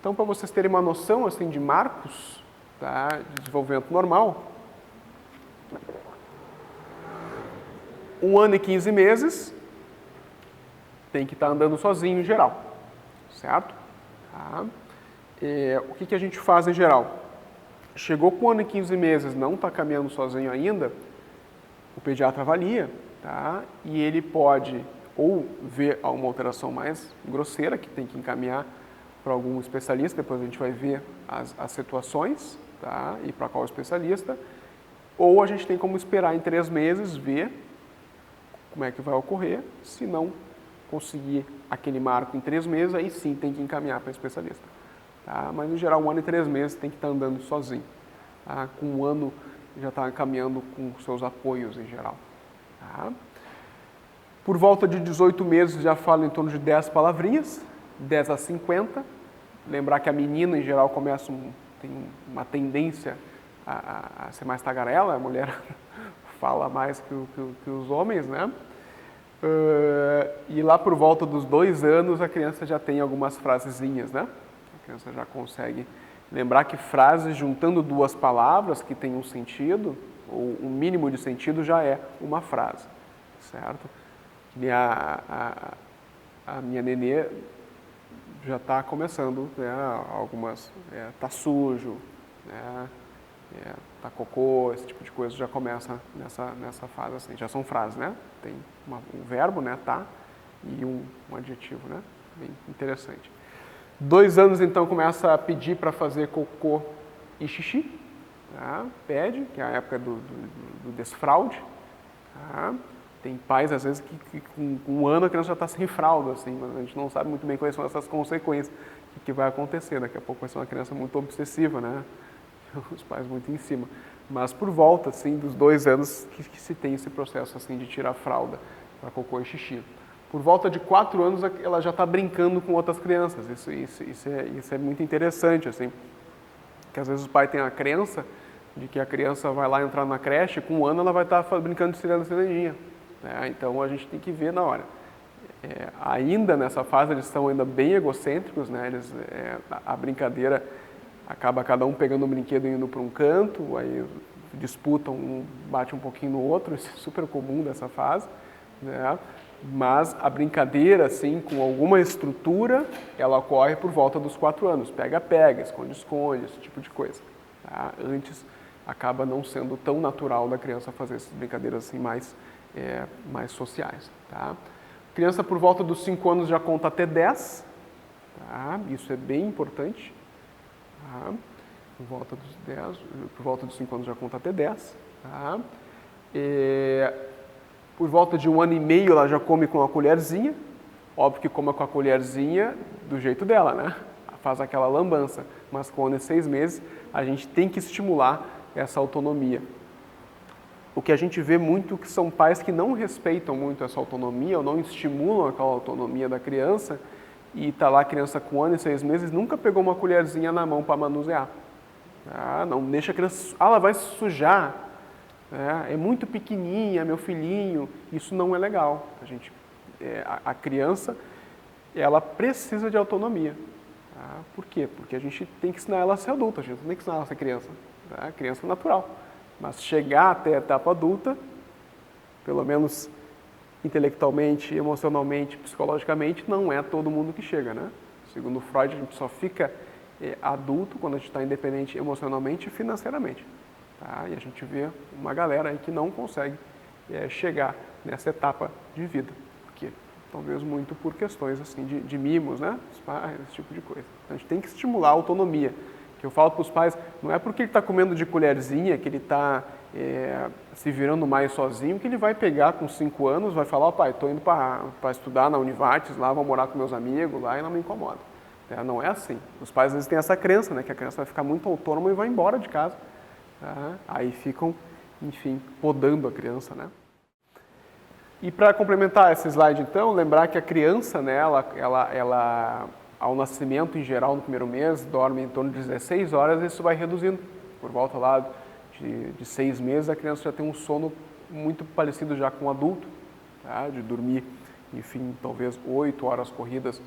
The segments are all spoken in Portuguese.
Então, para vocês terem uma noção assim, de marcos, tá, de desenvolvimento normal, 1 ano e 15 meses tem que estar andando sozinho em geral, certo? Tá. O que a gente faz em geral? Chegou com 1 ano e 15 meses, não está caminhando sozinho ainda, o pediatra avalia, tá? E ele pode ou ver uma alteração mais grosseira, que tem que encaminhar para algum especialista, depois a gente vai ver as situações, tá? E para qual especialista, ou a gente tem como esperar em 3 meses, ver como é que vai ocorrer. Se não conseguir aquele marco em 3 meses, aí sim tem que encaminhar para especialista. Tá? Mas, em geral, 1 ano e 3 meses tem que estar andando sozinho. Tá? Com 1 ano, já está caminhando com seus apoios, em geral. Tá? Por volta de 18 meses, já fala em torno de 10 palavrinhas, 10 a 50. Lembrar que a menina, em geral, tem uma tendência a ser mais tagarela, a mulher fala mais que os homens, né? E lá por volta dos 2 anos, a criança já tem algumas frasezinhas, né? A criança já consegue lembrar que frases juntando 2 palavras que têm um sentido, ou um mínimo de sentido, já é uma frase, certo? Que a minha nenê já está começando, né, algumas, tá sujo, né, tá cocô, esse tipo de coisa já começa nessa fase assim, já são frases, né? Tem um verbo, né, tá, e um adjetivo, né, bem interessante. 2 anos então começa a pedir para fazer cocô e xixi, tá? Pede, que é a época do desfraude, tá? Tem pais, às vezes, que com 1 ano a criança já está sem fralda, assim, mas a gente não sabe muito bem quais são essas consequências, o que vai acontecer. Daqui a pouco vai ser uma criança muito obsessiva, né? Os pais muito em cima. Mas por volta, assim, dos 2 anos que se tem esse processo, assim, de tirar a fralda para cocô e xixi. Por volta de 4 anos, ela já está brincando com outras crianças. Isso é muito interessante, assim, que às vezes o pai tem a crença de que a criança vai lá entrar na creche, com 1 ano ela vai estar brincando de cirandinha. Então a gente tem que ver na hora. Ainda nessa fase eles estão ainda bem egocêntricos, né? A brincadeira acaba cada um pegando um brinquedo e indo para um canto, aí disputam, um bate um pouquinho no outro, isso é super comum dessa fase, né? Mas a brincadeira, assim, com alguma estrutura, ela ocorre por volta dos 4 anos. Pega-pega, esconde-esconde, esse tipo de coisa. Tá? Antes acaba não sendo tão natural da criança fazer essas brincadeiras assim mais sociais. Tá? Criança por volta dos 5 anos já conta até 10, tá? Isso é bem importante. Tá? Por volta dos 5 anos já conta até 10. Tá? Por volta de 1 ano e meio ela já come com a colherzinha. Óbvio que come com a colherzinha do jeito dela, né? Faz aquela lambança. Mas com 1 ano e 6 meses a gente tem que estimular essa autonomia. O que a gente vê muito que são pais que não respeitam muito essa autonomia ou não estimulam aquela autonomia da criança e está lá a criança com 1 ano e 6 meses nunca pegou uma colherzinha na mão para manusear. Não deixa a criança... ela vai se sujar. É muito pequenininha, meu filhinho. Isso não é legal. A criança, ela precisa de autonomia. Por quê? Porque a gente tem que ensinar ela a ser adulta, a gente não tem que ensinar ela a ser criança. A criança é natural. Mas chegar até a etapa adulta, pelo menos intelectualmente, emocionalmente, psicologicamente, não é todo mundo que chega, né? Segundo Freud, a gente só fica adulto quando a gente está independente emocionalmente e financeiramente. Tá? E a gente vê uma galera aí que não consegue chegar nessa etapa de vida. Porque talvez muito por questões assim de mimos, né? Os pais, esse tipo de coisa. Então a gente tem que estimular a autonomia. Que eu falo para os pais, não é porque ele está comendo de colherzinha, que ele está se virando mais sozinho, que ele vai pegar com 5 anos, vai falar, pai, estou indo para estudar na Univates, lá vou morar com meus amigos, lá e não me incomoda. Não é assim. Os pais às vezes têm essa crença, né, que a criança vai ficar muito autônoma e vai embora de casa. Tá? Aí ficam, enfim, podando a criança, né? E para complementar esse slide, então, lembrar que a criança, né, ela ao nascimento, em geral, no primeiro mês, dorme em torno de 16 horas, e isso vai reduzindo. Por volta lá de 6 meses, a criança já tem um sono muito parecido já com o adulto, tá? De dormir, enfim, talvez 8 horas corridas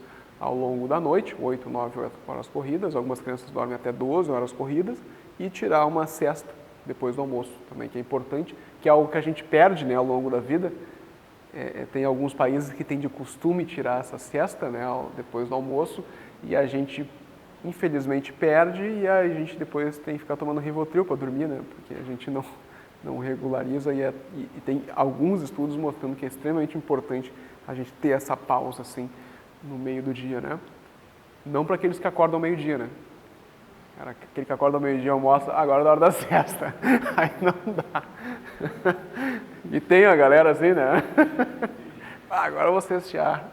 ao longo da noite, 8, 9 horas corridas, algumas crianças dormem até 12 horas corridas, e tirar uma siesta depois do almoço também, que é importante, que é algo que a gente perde, né, ao longo da vida. Tem alguns países que têm de costume tirar essa siesta, né, depois do almoço, e a gente infelizmente perde, e a gente depois tem que ficar tomando Rivotril para dormir, né, porque a gente não regulariza, e tem alguns estudos mostrando que é extremamente importante a gente ter essa pausa assim no meio do dia, né? Não para aqueles que acordam ao meio-dia, né? Cara, aquele que acorda ao meio-dia almoça, agora é da hora da siesta. Aí não dá. E tem a galera assim, né? Agora eu vou cestear.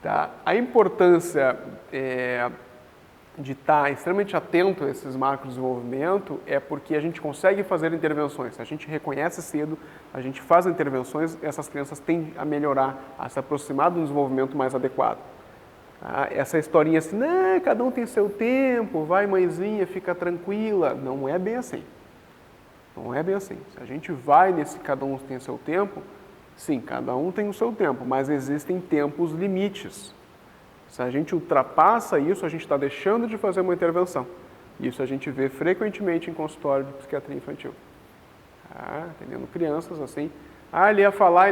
Tá? A importância de estar extremamente atento a esses marcos de desenvolvimento é porque a gente consegue fazer intervenções. Se a gente reconhece cedo, a gente faz intervenções, essas crianças tendem a melhorar, a se aproximar de um desenvolvimento mais adequado. Tá? Essa historinha assim, não, cada um tem seu tempo, vai mãezinha, fica tranquila. Não é bem assim. Não é bem assim. Se a gente vai nesse cada um tem seu tempo, sim, cada um tem o seu tempo, mas existem tempos limites. Se a gente ultrapassa isso, a gente está deixando de fazer uma intervenção. Isso a gente vê frequentemente em consultório de psiquiatria infantil. Atendendo crianças assim, ele ia falar,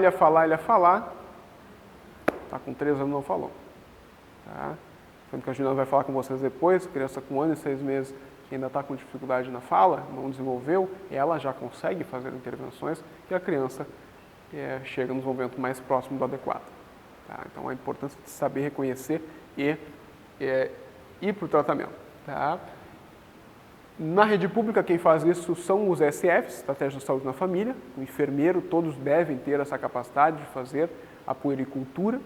está com 3 anos não falou. Tá? Quando a Juliana vai falar com vocês depois, criança com 1 ano e 6 meses, que ainda está com dificuldade na fala, não desenvolveu, ela já consegue fazer intervenções e a criança chega no desenvolvimento mais próximo do adequado. Tá? Então, a importância de saber reconhecer e ir para o tratamento. Tá? Na rede pública, quem faz isso são os ESFs, Estratégia de Saúde na Família, o enfermeiro, todos devem ter essa capacidade de fazer a puericultura,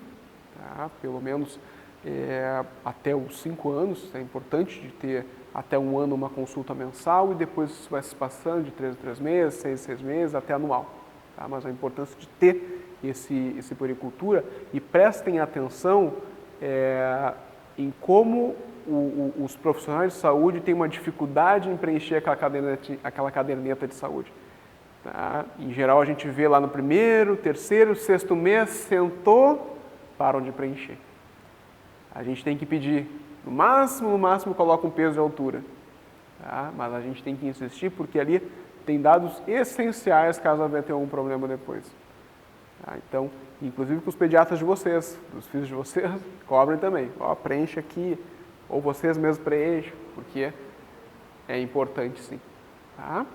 tá? Pelo menos até os 5 anos, é importante de ter até 1 ano uma consulta mensal e depois isso vai se passando de 3 em 3 meses, 6 em 6 meses, até anual. Tá? Mas a importância de ter esse puericultura, e prestem atenção em como os profissionais de saúde têm uma dificuldade em preencher aquela caderneta de saúde. Tá? Em geral, a gente vê lá no 1º, 3º, 6º mês, sentou, param de preencher. A gente tem que pedir, no máximo, coloca um peso de altura. Tá? Mas a gente tem que insistir, porque ali tem dados essenciais caso venha ter algum problema depois. Tá? Então, inclusive com os pediatras de vocês, dos filhos de vocês, cobrem também. Preenche aqui, ou vocês mesmos preenchem, porque é importante sim. Tá?